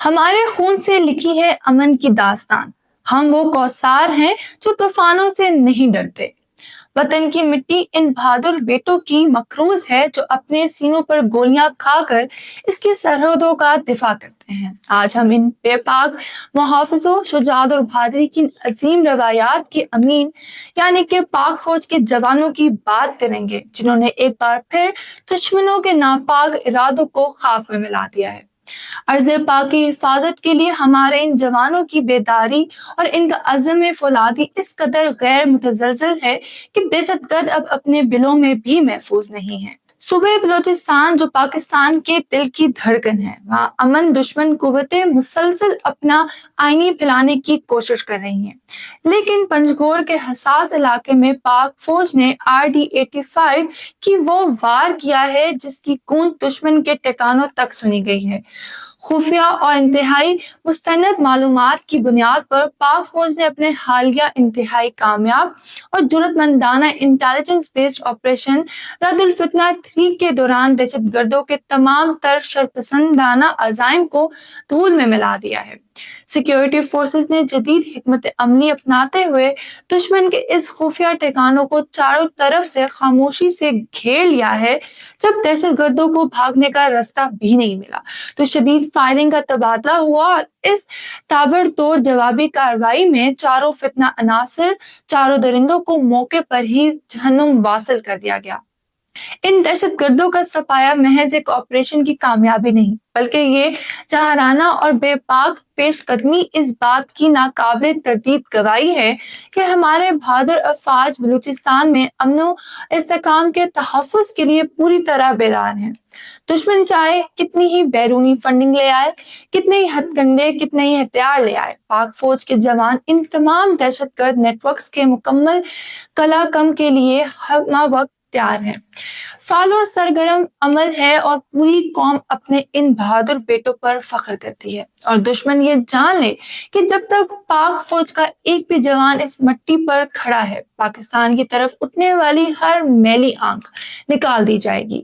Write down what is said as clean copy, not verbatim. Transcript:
ہمارے خون سے لکھی ہے امن کی داستان۔ ہم وہ کوثار ہیں جو طوفانوں سے نہیں ڈرتے۔ وطن کی مٹی ان بہادر بیٹوں کی مکروز ہے جو اپنے سینوں پر گولیاں کھا کر اس کی سرحدوں کا دفاع کرتے ہیں۔ آج ہم ان بے پاک محافظوں، شجاعت اور بہادری کی عظیم روایات کے امین یعنی کہ پاک فوج کے جوانوں کی بات کریں گے، جنہوں نے ایک بار پھر دشمنوں کے ناپاک ارادوں کو خاک میں ملا دیا ہے۔ ارض پاک کی حفاظت کے لیے ہمارے ان جوانوں کی بیداری اور ان کا عزم فولادی اس قدر غیر متزلزل ہے کہ دہشت گرد اب اپنے بلوں میں بھی محفوظ نہیں ہے۔ صوبہ بلوچستان جو پاکستان کے دل کی دھڑکن ہے، وہاں امن دشمن قوتیں مسلسل اپنا آئینی پھیلانے کی کوشش کر رہی ہیں، لیکن پنجگور کے حساس علاقے میں پاک فوج نے RD-85 کی وہ وار کیا ہے جس کی گونج دشمن کے ٹھکانوں تک سنی گئی ہے۔ خفیہ اور انتہائی مستند معلومات کی بنیاد پر پاک فوج نے اپنے حالیہ انتہائی کامیاب اور جرأت مندانہ انٹیلیجنس بیسڈ آپریشن رد الفتنہ 3 کے دوران دہشت گردوں کے تمام تر شرپسندانہ عزائم کو دھول میں ملا دیا ہے۔ سیکیورٹی فورسز نے جدید حکمت عملی اپناتے ہوئے دشمن کے اس خفیہ ٹھکانوں کو چاروں طرف سے خاموشی سے گھیر لیا ہے۔ جب دہشت گردوں کو بھاگنے کا راستہ بھی نہیں ملا تو شدید فائرنگ کا تبادلہ ہوا اور اس تابڑتوڑ جوابی کارروائی میں چاروں فتنہ عناصر، چاروں درندوں کو موقع پر ہی جہنم واصل کر دیا گیا۔ ان دہشت گردوں کا سفایا محض ایک آپریشن کی کامیابی نہیں، بلکہ یہ جاہرانہ اور بے پاک پیش قدمی اس بات کی ناقابل تردید گواہی ہے کہ ہمارے بہادر افواج بلوچستان میں امن و استحکام کے تحفظ کے لیے پوری طرح بیدار ہیں۔ دشمن چاہے کتنی ہی بیرونی فنڈنگ لے آئے، کتنے ہی ہتھ کنڈے، کتنے ہی ہتھیار لے آئے، پاک فوج کے جوان ان تمام دہشت گرد نیٹ ورکس کے مکمل کلا کم کے لیے ہمہ وقت تیار ہے۔ فعال اور سرگرم عمل ہے اور پوری قوم اپنے ان بہادر بیٹوں پر فخر کرتی ہے، اور دشمن یہ جان لے کہ جب تک پاک فوج کا ایک بھی جوان اس مٹی پر کھڑا ہے، پاکستان کی طرف اٹھنے والی ہر میلی آنکھ نکال دی جائے گی۔